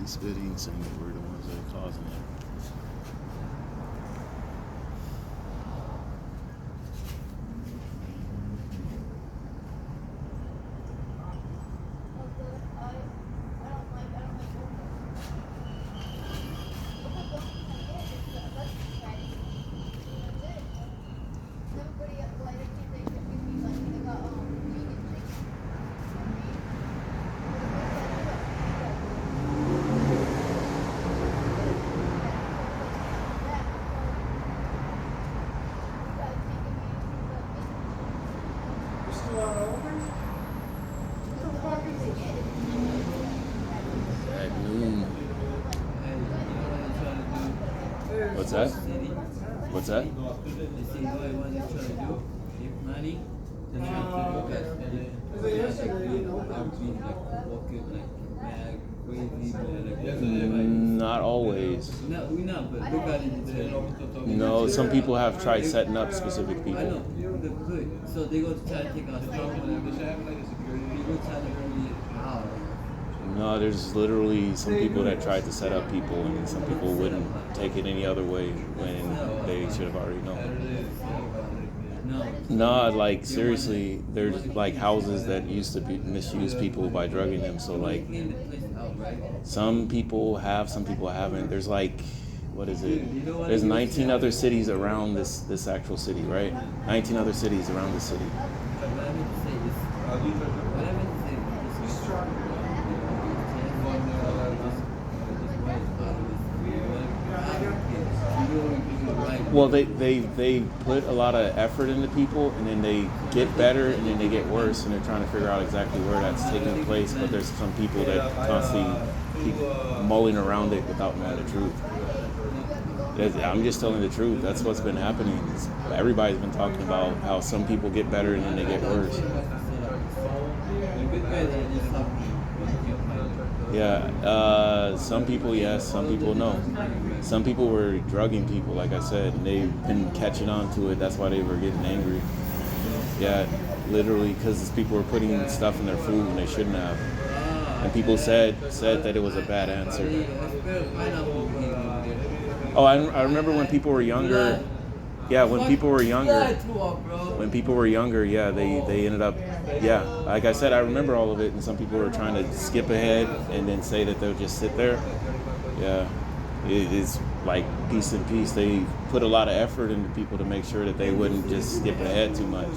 spitting saying that we're the ones that are causing it. At noon. What's that? What's that? Not always. No, some people have tried setting up specific people. I know, so they go to try to take our strong how? No, there's literally some people that tried to set up people, and some people wouldn't take it any other way when they should have already known. No, like seriously, there's like houses that used to misuse people by drugging them. So like, some people have, some people haven't. There's like, what is it? There's 19 other cities around this actual city, right? 19 other cities around the city. Well, they put a lot of effort into people, and then they get better, and then they get worse, and they're trying to figure out exactly where that's taking place. But there's some people that constantly keep mulling around it without knowing the truth. I'm just telling the truth. That's what's been happening. Everybody's been talking about how some people get better and then they get worse. Yeah, some people yes, some people no. Some people were drugging people, like I said, and they've been catching on to it. That's why they were getting angry. Yeah, literally, because people were putting stuff in their food when they shouldn't have. And people said that it was a bad answer. Oh, I remember when people were younger. Yeah, when people were younger, yeah, they ended up, yeah, like I said, I remember all of it, and some people were trying to skip ahead and then say that they'll just sit there. Yeah, it is like piece and piece. They put a lot of effort into people to make sure that they wouldn't just skip ahead too much.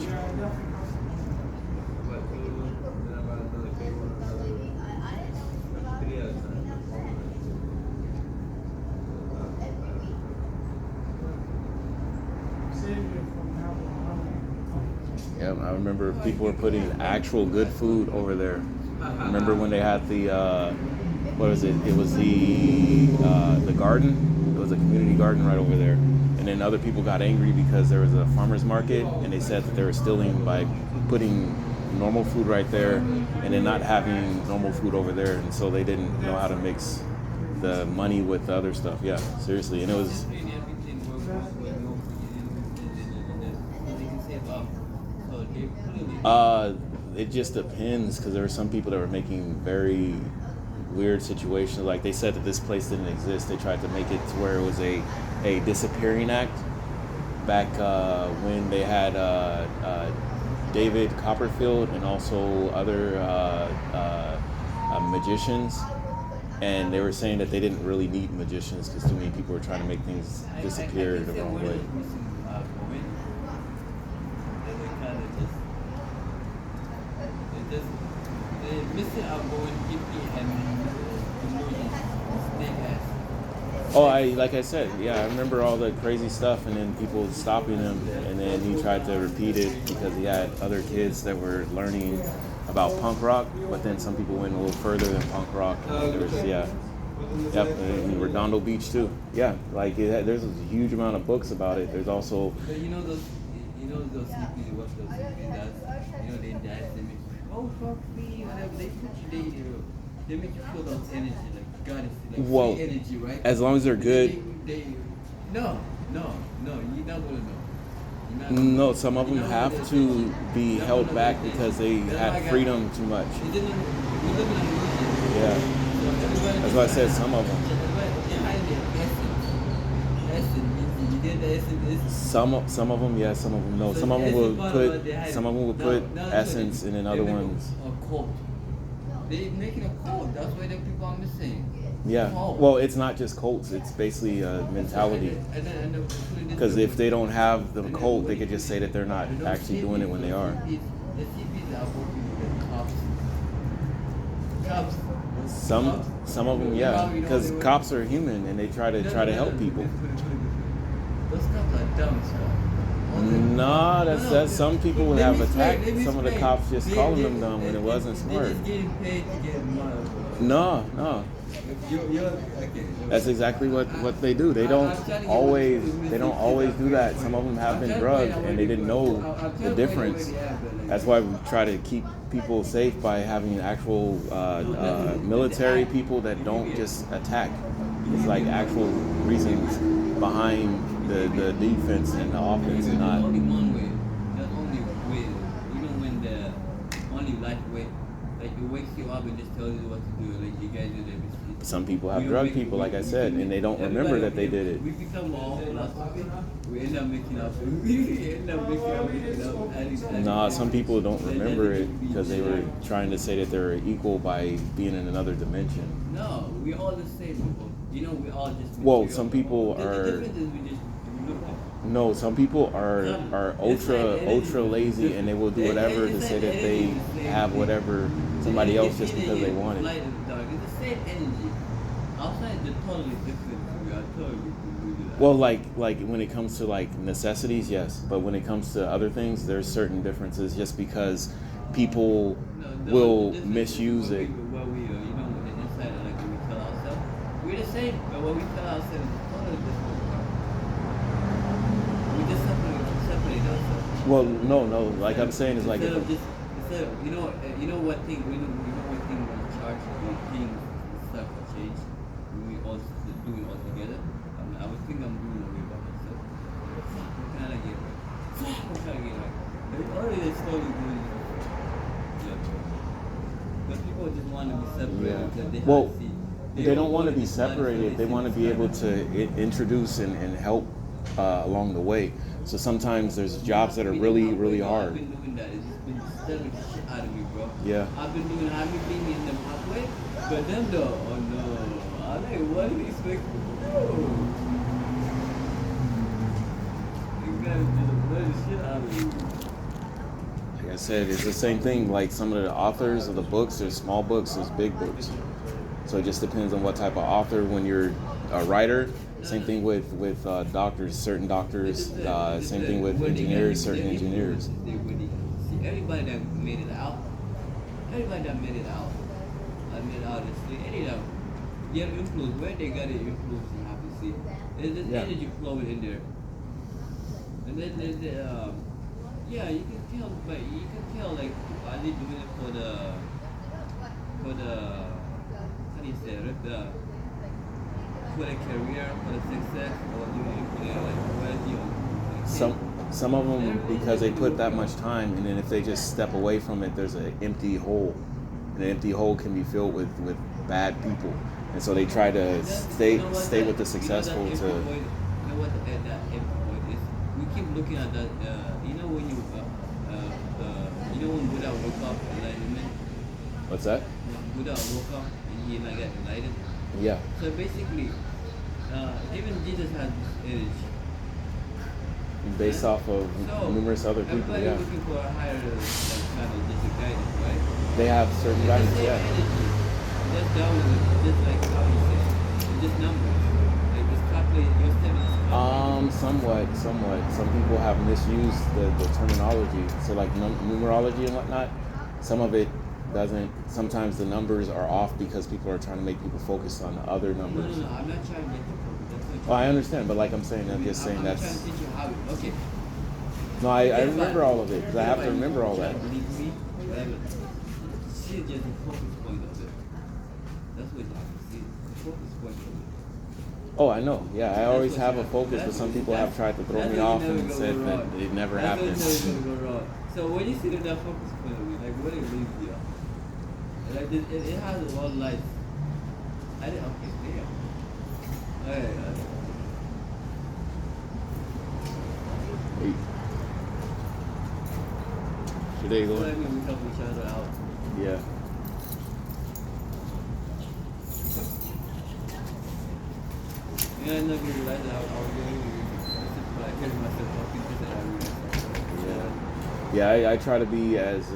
Yeah, I remember people were putting actual good food over there. I remember when they had the, what was it? It was the garden. It was a community garden right over there. And then other people got angry because there was a farmer's market, and they said that they were stealing by putting normal food right there and then not having normal food over there. And so they didn't know how to mix the money with the other stuff. Yeah, seriously. And it was... It just depends, because there were some people that were making very weird situations. Like they said that this place didn't exist. They tried to make it to where it was a disappearing act back when they had David Copperfield and also other magicians. And they were saying that they didn't really need magicians because too many people were trying to make things disappear the wrong way. Oh, like I said, yeah, I remember all the crazy stuff, and then people stopping him, and then he tried to repeat it because he had other kids that were learning about punk rock, but then some people went a little further than punk rock. And there was, yeah, yep, and Redondo Beach too. Yeah, like there's a huge amount of books about it. There's also. You know those sleepy, what those sleepy does? They dance, they make, oh fuck me, whatever. They make you feel those energy, like God is like well, energy, right? As long as they're good. No, you're not gonna know. No, some of them have to be held back because they had freedom too much. We live in a religion. Yeah. everybody That's just why I said some of them. They're hiding their essence. Essence, you get the essence. Some of them, yeah, some of them no. So Some of the them will essence part of what put they hide. some of them will Now- put now essence, and then other they make ones. a cult. They making a cult. That's why the people are missing. Yeah. Cult. Well, it's not just cults. It's basically a mentality. Because if they don't have the cult, they could just say that they're not actually doing it when they are. The CPs are working with the cops. Cops. Some of them, yeah, because cops are human and they try to help people. Those cops are dumb, sir. Nah, that's some people would have attacked They some of the misplay. cops just They- calling they- them dumb when it wasn't They smart. just getting paid to get money. No. You're okay. That's exactly what they do. They don't always do that. Some of them have been drugged and they didn't know the difference. That's why we try to keep people safe by having actual military people that don't just attack. It's like actual reasons behind the defense and the offense, and There's not. only one way. There's only way. Even when the only right way, like it wakes you up and just tells you what to do, like you guys do that. Some people have drug people, like I said, and they don't remember that they did it. We become all philosophy. We end up making up. We end up making up. adding- Nah, some people don't remember it because they were trying to say that they're equal by being in another dimension. No, we all the same people. You know, we all just. Well, some people The are. difference is we just look up. No, some people are ultra lazy, and they will do whatever to say that they have whatever somebody else just because they want it. Light and dark. It's the same energy. Outside, they're totally different. We are totally different. Well, like when it comes to like necessities, yes, but when it comes to other things, there's certain differences just because people will misuse it. What we are, you know, inside, like when we tell ourselves, we're the same, but what we tell ourselves is totally different. We just separate ourselves. Well, no, like I'm saying is like instead of just instead of, you know what thing we know what thing we're in charge of, the things stuff will change when we all do it all together. I would think I'm doing away by myself. What can I get right? What can I get right? Already slowly doing it. Yeah. But people just want to be separated. Yeah. Because they Well, have to see. they don't want to be want separated. They want to be able to introduce and help along the way. So sometimes there's jobs that are really, really hard. I've been doing that. It's just been disturbing the shit out of me, bro. Yeah. I've been in the pathway, but them though, oh no. I'm like, what do you expect me to do? You guys just blow the shit out of me. Like I said, it's the same thing. Like some of the authors of the books, there's small books, there's big books. So it just depends on what type of author. When you're a writer, same thing with doctors. Certain doctors, same thing with engineers. Certain engineers. See, everybody that made it out, I made it out of the street. Any of them, get influence. Where they got it influence, you have to see. There's this energy flowing in there. And then there's the, yeah, you can tell, but you can tell, like, are they doing it for the, how do you say it, for the career, for the success, or doing it for the, like, quality or, Some of them, because they put that much time, and then if they just step away from it, there's an empty hole. And an empty hole can be filled with bad people. And so they try to stay with the successful You to. know what that empty void is? We keep looking at that, you know when when Buddha woke up, enlightenment, What's that? when Buddha woke up and he like got enlightened. Yeah. So basically, even Jesus has this energy. Based off of So, numerous other people, everybody yeah. looking for a higher like, kind of just a guidance, right? They have certain It's guidance, the same yeah. energy. Just down with it, just like how you say, it's just numbers. Like it's calculated, your step is calculated. Somewhat. Some people have misused the terminology. So like numerology and whatnot, some of it doesn't. Sometimes the numbers are off because people are trying to make people focus on the other numbers. No, I'm not trying to make you focus. That's Oh, I understand, but like I'm saying, I'm just saying I'm that's. trying to teach you how. Okay. No, I remember all of it because I have to remember all that. Believe me, whatever. See just the focus point of it. That's what you have to see. The focus point of it. Oh, I know. Yeah, I always That's what have you a focus, but that's some what- people have tried to throw that's me what you off never and go said wrong. that it never That's happened. what you never go wrong. So when you see that focus point of it, like what it leads you, like it has a lot of light. I didn't. Okay, damn. Alright. Hey. Today So I going? mean, we help each other out. Yeah. Yeah, I never realized how doing I hear myself talking to that I realized. Yeah, I try to be as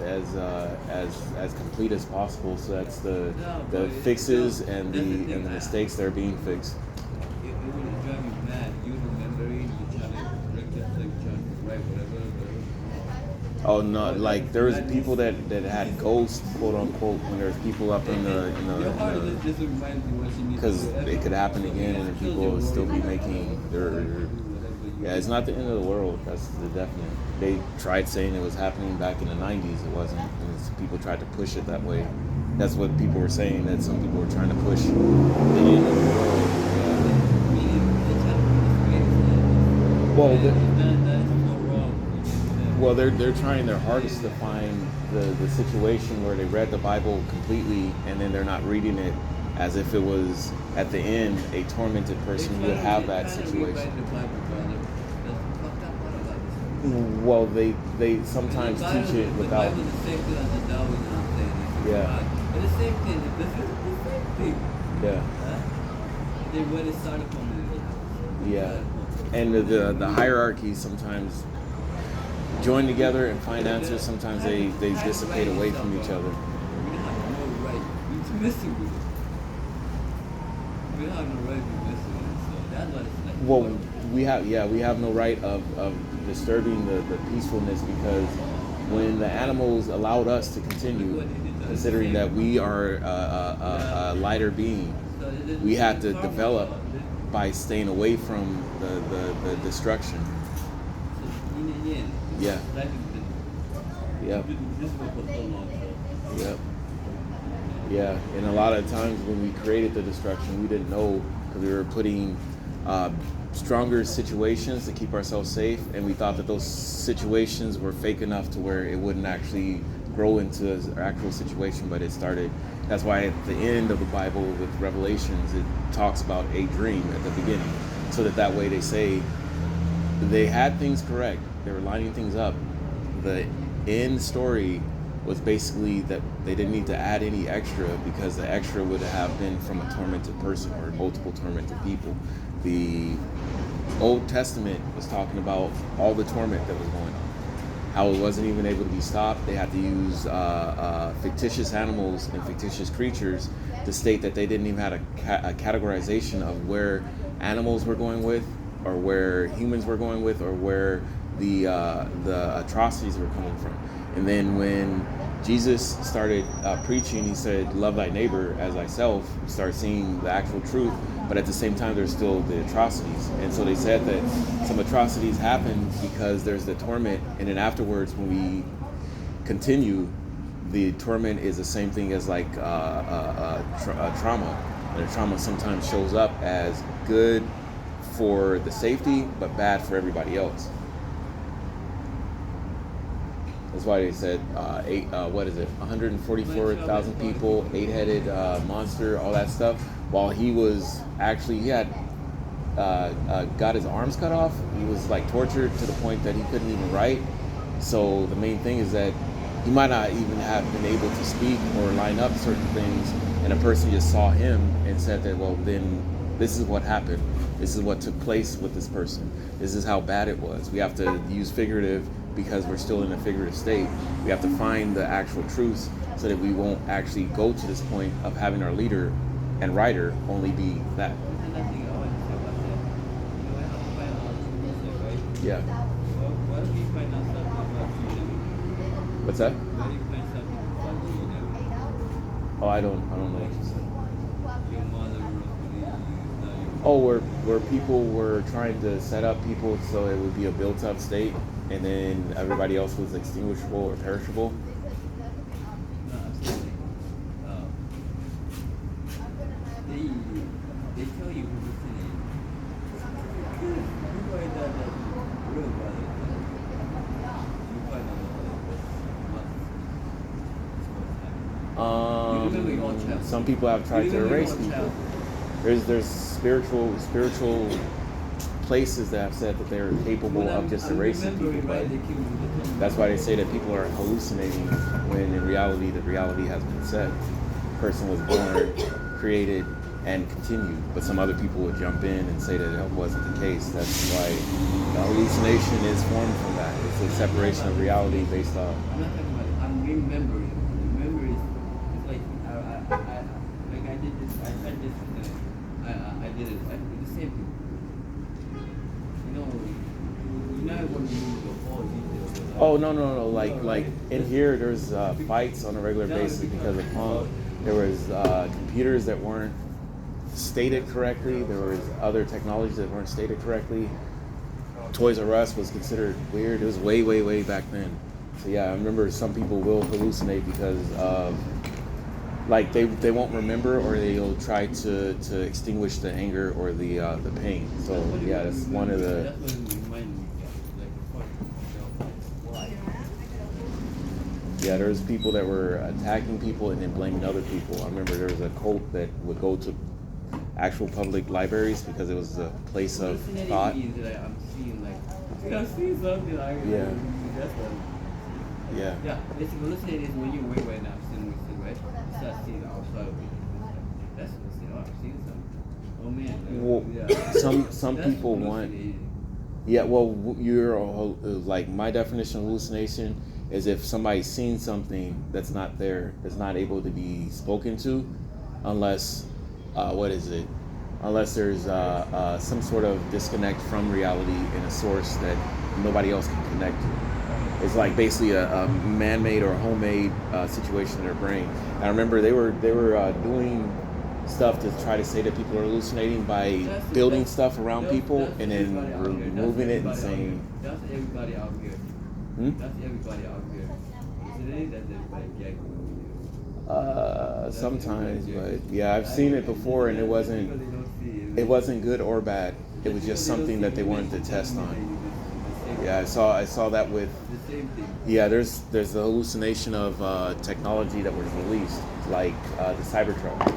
complete as possible. So that's No, the but fixes no, and that's the the thing. mistakes that are being fixed. It would drive me mad. You remembering, you trying to correct it, like trying to write whatever. Oh no, Oh, like that's there was madness. people that had ghosts, quote unquote, when there's people up in Your heart the just reminds you what you need to because do. it could happen again and then people will still be making their. Yeah, it's not the end of the world. That's the definite. They tried saying it was happening back in the 90s. It wasn't. People tried to push it that way. That's what people were saying, that some people were trying to push the end of the world. Well, well, they're trying their hardest to find the situation where they read the Bible completely and then they're not reading it as if it was at the end a tormented person would have that situation. Well, they sometimes teach it without. The Bible is the same thing as the Darwin thing. Yeah. It's the same thing. This is the same thing. Yeah. Then where they started from. Yeah. And the hierarchy sometimes join together and find answers. Sometimes they dissipate away from each other. We don't have no right. We're messing with it. We don't have no right to be messing with it. So that's what it's like. Well, we have no right of disturbing the peacefulness, because when the animals allowed us to continue, considering that we are a lighter being, we had to develop by staying away from the destruction. Yeah. Yep. Yep. Yeah, and a lot of times when we created the destruction, we didn't know, because we were putting stronger situations to keep ourselves safe, and we thought that those situations were fake enough to where it wouldn't actually grow into an actual situation, but it started. That's why at the end of the Bible with Revelations, it talks about a dream at the beginning, so that way they say they had things correct, they were lining things up. The end story was basically that they didn't need to add any extra, because the extra would have been from a tormented person or multiple tormented people. The Old Testament was talking about all the torment that was going on, how it wasn't even able to be stopped. They had to use fictitious animals and fictitious creatures to state that they didn't even have a categorization of where animals were going with, or where humans were going with, or where the atrocities were coming from. And then when Jesus started preaching, he said, "Love thy neighbor as thyself." You start seeing the actual truth, but at the same time, there's still the atrocities. And so they said that some atrocities happen because there's the torment, and then afterwards, when we continue, the torment is the same thing as like a trauma. And the trauma sometimes shows up as good for the safety, but bad for everybody else. That's why they said 144,000 people, 8-headed monster, all that stuff. While he was actually, he had got his arms cut off. He was like tortured to the point that he couldn't even write. So the main thing is that he might not even have been able to speak or line up certain things, and a person just saw him and said that, well, then this is what happened. This is what took place with this person. This is how bad it was. We have to use figurative because we're still in a figurative state. We have to find the actual truths so that we won't actually go to this point of having our leader and writer only be that. Yeah. What's that? Oh, I don't know what you said. Oh, where people were trying to set up people so it would be a built-up state, and then everybody else was extinguishable or perishable. They tell you who listening. Who are the real brothers? You find out what. Some people have tried to erase people. there's spiritual places that have said that they're capable of just erasing people, but that's why they say that people are hallucinating when in reality the reality has been set. Person was born, created, and continued, but some other people would jump in and say that it wasn't the case. That's why the hallucination is formed from that. It's a separation of reality based on. I'm not talking about. I'm remembering. Memory is like I did this. I said this. I did it. I did the same thing. You know when you use the whole details. Oh no! Like in here, there's fights on a regular basis because of punk. There was computers that weren't stated correctly. There was other technologies that weren't stated correctly. Toys R Us was considered weird. It was way back then. So yeah, I remember some people will hallucinate because of like they won't remember or they'll try to extinguish the anger or the pain. So yeah, that's one of the. That's what it reminded me of. Why? Yeah, there's people that were attacking people and then blaming other people. I remember there was a cult that would go to actual public libraries because it was a place of thought. I'm seeing I'm seeing something like Yeah. That's what. Yeah. Yeah, basically hallucinating is when you're awake right now, sitting with you, right? You start seeing outside of it. That's hallucinating. Oh, I'm seeing something. Oh man. Well, yeah. some That's people want. Yeah, well, like my definition of hallucination is if somebody's seen something that's not there, that's not able to be spoken to, unless what is it? Unless there's some sort of disconnect from reality in a source that nobody else can connect to. It's like basically a man-made or homemade situation in their brain. I remember they were doing stuff to try to say that people are hallucinating by building stuff around people and then removing it and saying. That's everybody out here. That's everybody out here. Hallucinating, that's everybody getting. Sometimes, but yeah, I've seen it before, and it wasn't good or bad. It was just something that they wanted to test on. Yeah, I saw that with. The same thing. Yeah, there's the hallucination of technology that was released, like the Cybertruck.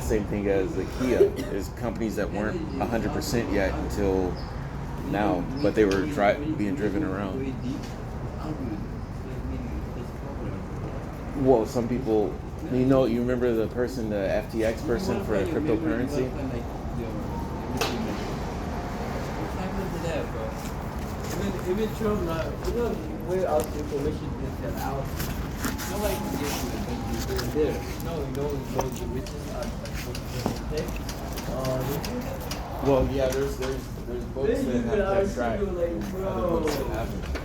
Same thing as the Kia. There's companies that weren't 100% yet until now, but they were being driven around. Well, some people, you remember the person, the FTX person for cryptocurrency? Even Trump, where else information is that out? Nobody can get to it, but it's there. No, the riches are Well, yeah, there's books that have kept track. Other books that haven't.